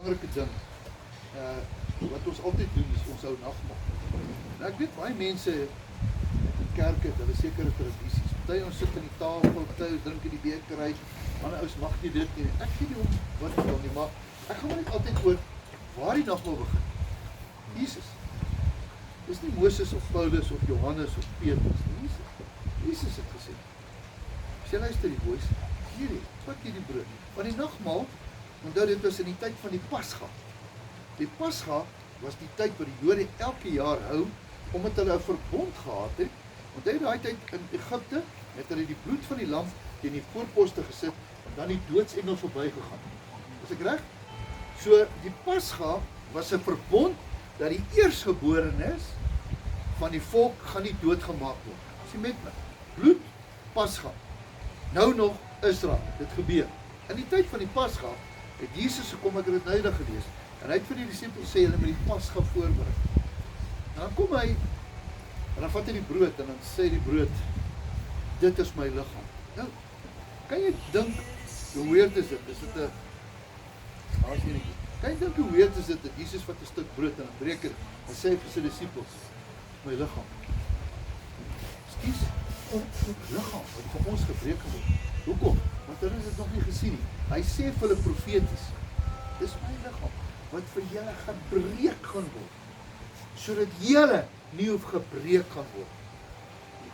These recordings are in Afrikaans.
belangrike ding, wat ons altyd doen, is ons hou nagmaal. Nou ek weet, baie mense in kerke het hulle sekere tradisies. Party ons sit aan die tafel, party ons drink in die beker uit, ander ouens mag nie dit nie. Ek weet nie om wat ek wil nie, maar ek gaan maar net altyd oor waar die nagmaal begin. Jesus. Dis nie Moses of Paulus of Johannes of Petrus nie. Jesus het gesê. As jy luister die boys, hierdie, pak hierdie brood. Want die nagmaal, onthou dit was in die tyd van die Pasga. Die Pasga was die tyd wat die Jode elke jaar hou, omdat hulle 'n verbond gehad het. Onthou daai tyd in Egipte, het hulle die bloed van die lam teen die voorposte gesit, en dan die doodsengel verbygegaan. Is ek reg? So, die Pasga was 'n verbond, dat die eersgeborenes van die volk gaan nie doodgemaak word. As jy met my, bloed, Pasga. Nou nog Israel, dit gebeur. In die tyd van die Pasga, het Jesus gekom, ek het dit nou gelees, en hy het vir die disciples sê, hulle moet die Pasga voorberei. En dan kom hy, en dan vat hy die brood, en dan sê die brood, dit is my liggaam. Nou, kan jy dink, hoe weird is dit? Is dit 'n, daar is enetjie. Kan jy dink hoe weird is dit, dat Jesus vat 'n stuk brood, en dan breek het, en sê vir sy disciples, my liggaam. Skies, liggaam, wat vir ons gebreek word. Hoekom? Want hulle het dit nog nie gesien nie. Hy sê vir hulle profeties, dis my liggaam, wat vir julle gebreek gaan word, sodat julle nie hoef gebreek gaan word.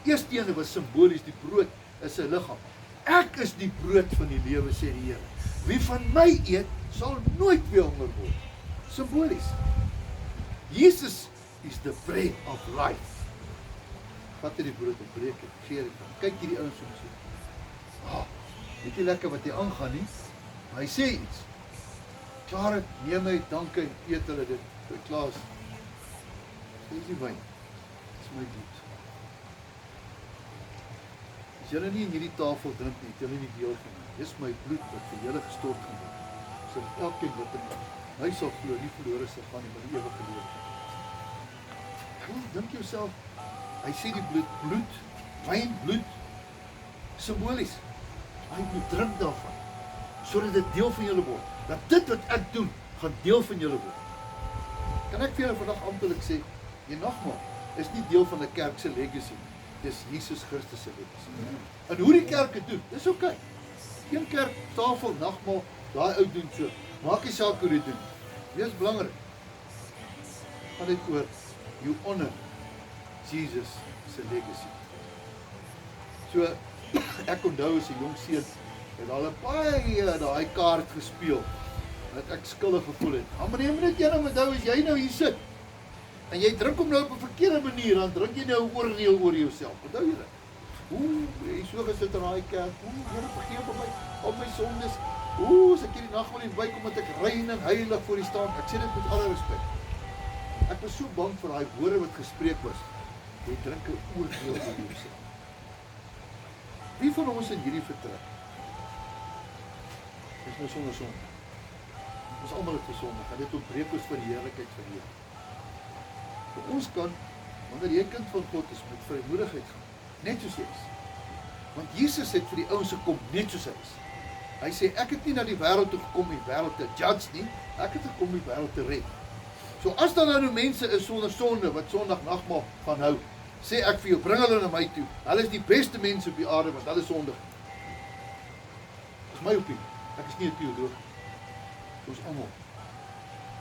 Die eerste ene was simbolies, die brood is sy liggaam. Ek is die brood van die lewe, sê die Here. Wie van my eet, sal nooit weer honger word. Simbolies. Jesus is the bread of life. Vat hy die brood en breek het, gee dit aan. Kyk hierdie ouens om so. Weet jy lekker wat hy aangaan nie? Maar hy sê iets. Klaar het, neem hy, dankie, eet hulle dit. Klaar is. Dis die wyn. Dis my bloed. As julle nie in hierdie tafel drink nie, het julle nie deel van nie. Dis my bloed wat vir julle gestort gaan word. So elkeen wat in hy sal glo, nie verlore sal gaan nie, maar die ewige lewe. Dink jouself, hy sê die bloed, wyn, bloed, simbolies. Hy moet drink daarvan, sodat dit deel van julle word. Dat dit wat ek doen, gaan deel van julle word. Kan ek vir julle vandag amptelik sê, die nagmaal is nie deel van 'n kerk se legacy, dis Jesus Christus se legacy. En hoe die kerk dit doen, dis oké. Geen kerk, tafel, nagmaal, daai ou doen so. Maak nie saak hoe dit doen. Dit is belangrik. Gaan dit oor, you honor Jesus se legacy. So, ek onthou as 'n jong seun, het al baie daai kaart gespeel, dat ek skuldig gevoel het. Maar neem net jy nou onthou, as jy nou hier sit, en jy drink hom nou op 'n verkeerde manier, dan drink jy nou 'n oordeel oor jouself. Onthou jy dit? Jy so gesit in daai kerk, Here vergewe my al my sondes. As ek hierdie nagmaal nie wyk omdat ek rein en heilig voor U staan. Ek sê dit met alle respek. Ek was so bang vir daai woorde wat gespreek was. Jy drink 'n oordeel oor jouself. Wie van ons in hierdie vertrek is nou sonder sonde? Ons almal het gesondig, en dit ontbreek ons vir die heerlikheid van die Here. Vir ons kan, wanneer jy kind van God is, met vrymoedigheid gaan, net soos jy is. Want Jesus het vir die ouens gekom net soos hy is. Hy sê, ek het nie na die wêreld toe gekom om die wêreld te judge nie, ek het gekom om die wêreld te red. So as daar nou mense is sonder sonde, wat Sondag nagmaal gaan hou, sê ek vir jou, bring hulle na my toe. Hulle is die beste mense op die aarde, want hulle sondig. Dis my opinie. Ek is nie 'n teoloog. Ons almal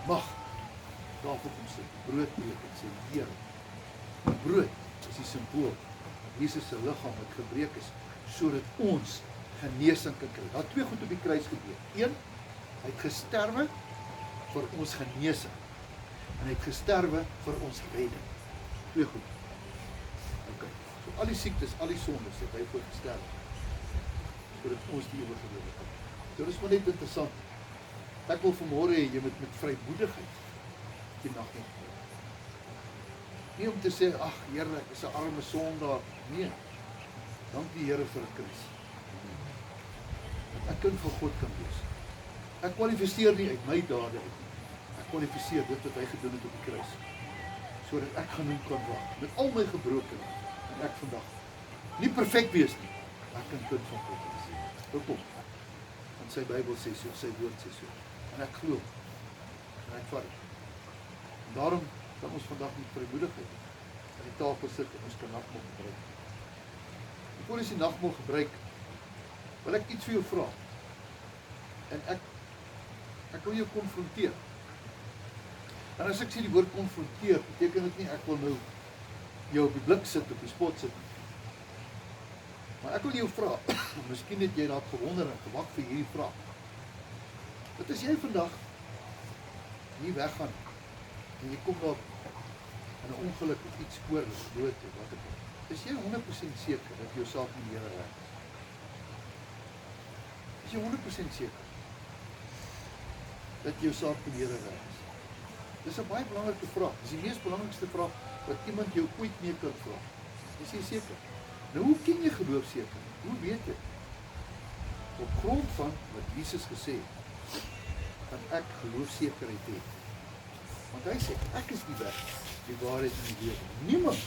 mag daarvoor kom sit, brood breek en sê, Here, die brood is die simbool van Jesus se liggaam wat gebreek is, sodat ons genesing kan kry. Daar 2 goed op die kruis gebeur. 1, hy het gesterwe vir ons genesing, en hy het gesterwe vir ons redding. 2 goed. Ok, so al die siektes, al die sondes het hy voor gesterwe, sodat ons die ewige lewe kan. So dis maar net interessant. Ek wil vanmôre hê jy moet met vrymoedigheid die nagmaal neem. Nie om te sê, ag Here, ek is 'n arme sondaar. Nee. Dank die Here vir 'n kruis. Dat ek kind van God kan wees. Ek kwalifiseer nie uit my dade uit nie. Ek kwalifiseer dit wat hy gedoen het op die kruis. Sodat ek genoem kan word met al my gebrokenheid, en ek vandag nie perfek wees nie, maar ek kan kind van God wees. Hoekom? Want sy Bybel sê so, sy woord sê so. En ek glo, en ek vat dit. En daarom kan ons vandag met vrymoedigheid aan die tafel sit en ons kan nagmaal gebruik. Voor ons die nagmaal gebruik, wil ek iets vir jou vra. En ek wil jou konfronteer. En as ek sê die woord konfronteer, beteken dit nie ek wil nou jou op die blik sit, op die spot sit. Maar ek wil jou vra, miskien het jy daar gewonder en gewag vir hierdie vraag. Wat as jy vandag nie weggaan en jy kom daar in 'n ongeluk of iets spoorlik, dood of wat ook al. Is jy 100% seker dat jou saak met die Here reg is? Is jy 100% seker dat jou saak met die Here reg is? Dis 'n baie belangrike vraag. Dis die mees belangrikste vraag wat iemand jou ooit mee kan vra. Is jy seker? Nou hoe ken jy geloof seker? Hoe weet jy? Op grond van wat Jesus gesê het, kan ek geloofsekerheid hê. Want hy sê, ek is die weg, die waarheid en die lewe. Niemand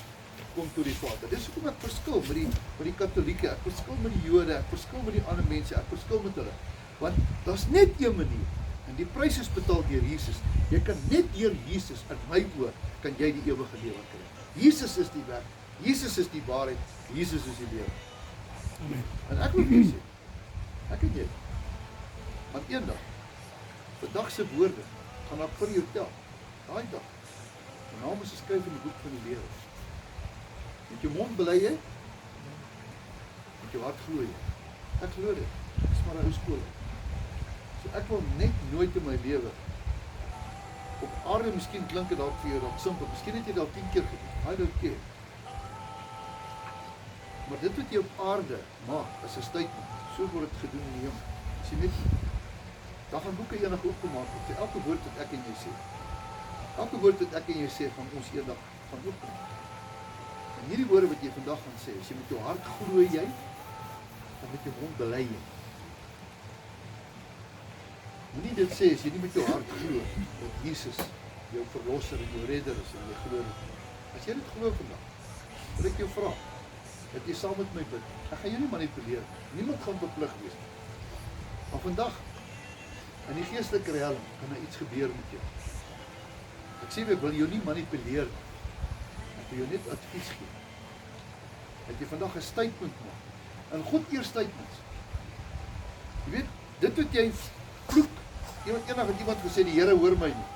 kom tot die Vader. Dis hoekom ek verskil met die Katolieke, ek verskil met die Jode, ek verskil met die ander mense, ek verskil met hulle. Want daar's net een manier, en die prys is betaal deur Jesus. Jy kan net deur Jesus, in my oor, kan jy die ewige lewe kry. Jesus is die weg, Jesus is die waarheid, Jesus is die lewe. Amen. En ek wil vir sê, ek en jy, want eendag, vandag se woorde, gaan ek vir jou tel, daai dag, my naam is geskryf in die boek van die lewe. Met jou mond bely jy, met jou hart glo jy. Ek glo dit, dit is maar 'n ou skool. So ek wil net nooit in my lewe, op aarde, miskien klink dit dalk vir jou dalk simpel, miskien het jy dalk 10 keer gedoen, I don't care. Maar dit wat jy op aarde maak, is 'n statement. So word dit gedoen in die hemel. As jy net, daar gaan boeke eendag oopgemaak word, vir elke woord wat ek en jy sê. Elke woord wat ek en jy sê, gaan ons eendag gaan oopgemaak. En hierdie woorde wat jy vandag gaan sê, as jy met jou hart glo jy, dan met jou mond bely jy. Moenie dit sê, as jy nie met jou hart glo, dat Jesus jou verlosser en jou redder is, en jy glo dit. As jy dit glo vandag, wil ek jou vra, dat jy saam met my bid. Ek gaan jou nie manipuleer. Niemand gaan beplig wees. Maar vandag, in die geestelike realm, kan daar iets gebeur met jou. Ek sê, ek wil jou nie manipuleer. Ek wil jou net advies gee. Dat jy vandag 'n statement maak. En God eer statements. Jy weet, dit wat jy vloek, eendag het iemand gesê, die Here hoor my nie.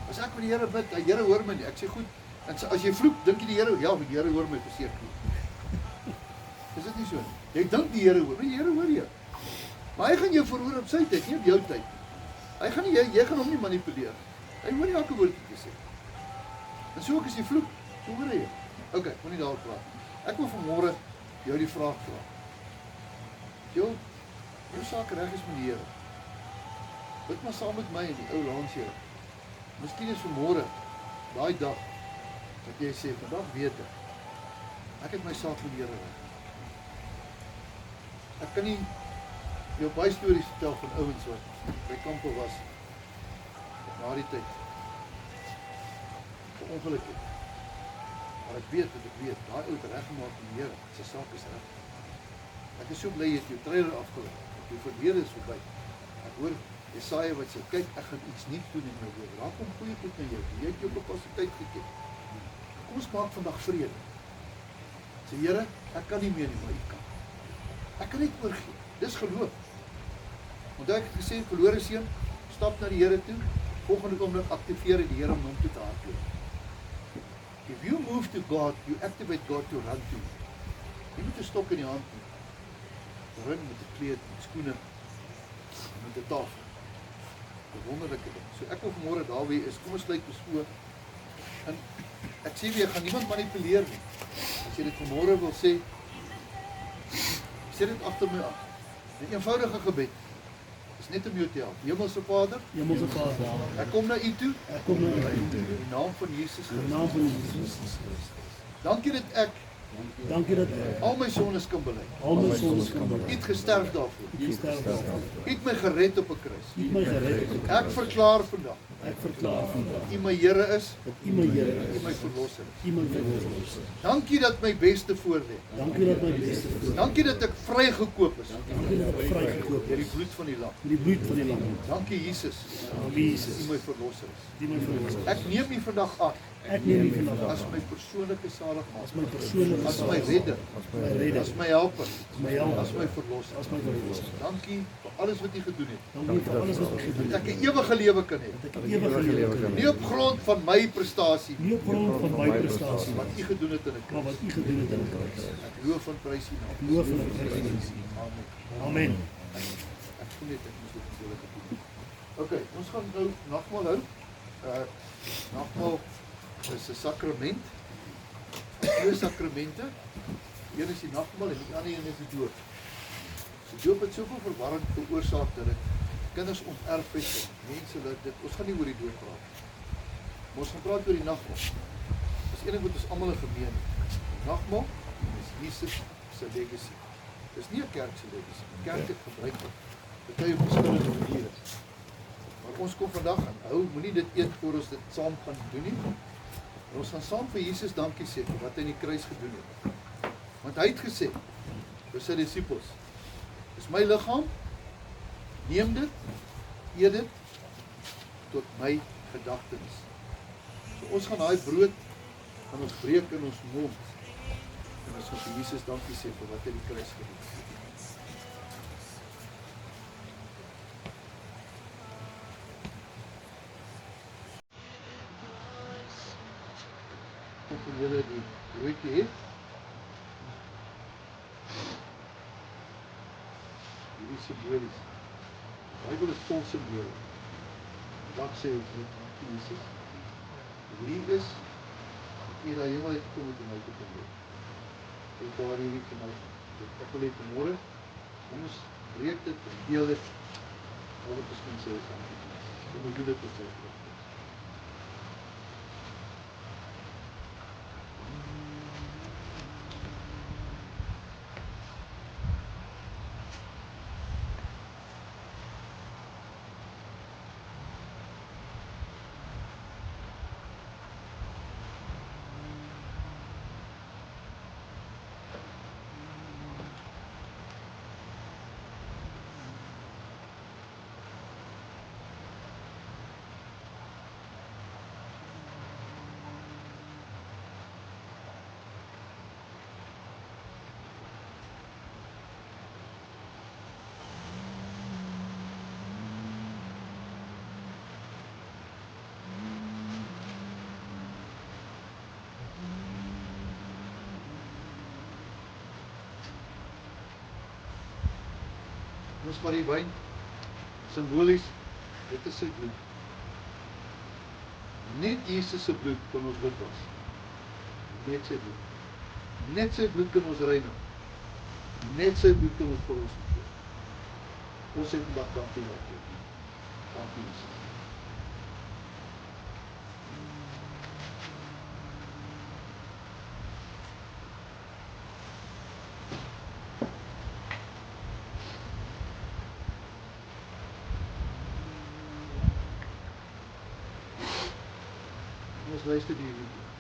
As ek met die Here bid, die Here hoor my nie. Ek sê goed, en as jy vloek, dink jy die Here, ja, die Here hoor my verseker. Is dit nie so nie? Jy dink die Here hoor, maar die Here hoor jou. Maar hy gaan jou verhoor op sy tyd, nie op jou tyd. Hy gaan nie, jy gaan hom nie manipuleer. Hy hoor nie elke woord wat jy sê. En so ook as jy vloek, so hoor hy jou. Ok, moet nie daaroor praat. Ek wil vanmôre jou die vraag vra. Jou saak reg is met die Here. Bid maar saam met my in die ou langs Here. Miskien is vanmôre, daai dag, dat jy sê, vandag weet ek het my saak met die Here reg. Ek kan nie jou baie stories vertel van ouens wat by kampe was, na die tyd, ongeluk het. Maar ek weet, daai ou het reggemaak met die Here, sy saak is reg. Ek is so bly jy het jou trailer afgelê, jou verlede is verby. Ek hoor Jesaja wat sê, kyk, ek gaan iets nuuts doen in my lewe. Daar kom goeie goed na jou. Jy het jou kapasiteit geken. Kom ons maak vandag vrede. Sê Here, ek kan nie meer nie, maar U kan. Ek kan net oorgee. Dis geloof. Want ek het gesê, verlore seun, stap na die Here toe. Volgende oomblik aktiveer die Here om hom toe te hardloop. If you move to God, you activate God to run to. Jy moet 'n stok in die hand hê. Run met 'n kleed, met skoene, met 'n tafel. 'n Wonderlike ding. So ek wil vanmôre daar wie is, kom ons sluit ons oë. En ek sê weer, gaan niemand manipuleer nie. As jy dit vanmôre wil sê, sê dit agter my af. 'n Eenvoudige gebed. Is net om jou te help. Hemelse Vader, ek kom na U toe. In die naam van Jesus Christus. Dankie dat ek al my sondes kan bely. U het gesterf daarvoor. U het my gered op 'n kruis. Ek verklaar vandag Ek verklaar vandag U my Here is, dat U my Here U is. my verlosser is. U my verlosser is. Dankie dat my beste voorlê. Dankie dat my beste voor. Dankie dat ek vrygekoop is Dankie dat ek vrygekoop deur die is. bloed van die lam. Met die bloed van die lam. Dankie Jesus, Dankie U Jesus. my verlosser is. Die my verlosser is. Ek neem U vandag aan Ek neem U vandag as aan my persoonlike as saligmaker, my persoonlike as my redder, my redder, as my helper, my helper, as my verlosser. as my verlosser. Dankie vir alles wat U gedoen het. Dankie vir alles wat U gedoen Dat het. ek 'n ewige lewe kan hê. Dat ek 'n ewige lewe kan Nie hê. op grond van my prestasie, Nie op grond van my prestasie, wat U gedoen het in 'n maar wat U gedoen het in die kruis. Ek loof en prys U naam. Loof en prys U naam. Amen. Amen. Ek voel net ek moet dit natuurlik doen. OK, ons gaan nou nagmaal hou. Nagmaal is 'n sakrament. Twee sakramente. Een is die nagmaal en die ander een is die doop. So doop het soveel verwarring veroorsaak dat dit kinders onterf het. Mense dit ons gaan nie oor die doop praat. Maar ons gaan praat oor die nagmaal. Dis een ding wat ons almal in gemeen het. Die nagmaal is Jesus se legacy. Dis nie 'n kerk se legacy. Die kerk het gebruik dit. Party op verskillende maniere. Maar ons kom vandag aan hou, moenie dit eet voor ons dit saam gaan doen nie. En ons gaan saam vir Jesus dankie sê vir wat hy in die kruis gedoen het. Want hy het gesê vir sy disippels, dis my liggaam, neem dit, eet dit tot my gedagtenis. So ons gaan daai brood gaan ons breek in ons mond. En ons gaan vir Jesus dankie sê vir wat hy in die kruis gedoen het. Van julle die broodjie het. Hierdie simbolies. Die Bybel is vol simbole. Wat sê ons met Jesus? Wie is hier daai hemel het gekom om my te kom doen? En daar hierdie vir my. Ek wil net môre ons breek dit en deel dit. Al wat ons kan sê is dankie. Kom ons doen dit tot sy terugkoms. Ons maar die wyn, simbolies, dit is sy bloed. Net Jesus se bloed kan ons wit was. Net sy bloed. Net sy bloed kan ons reinig. Net sy bloed kan ons verlossing gee. Ons het vandag dankie daarvoor. Dankie Jesus. Ons luister die liedjie.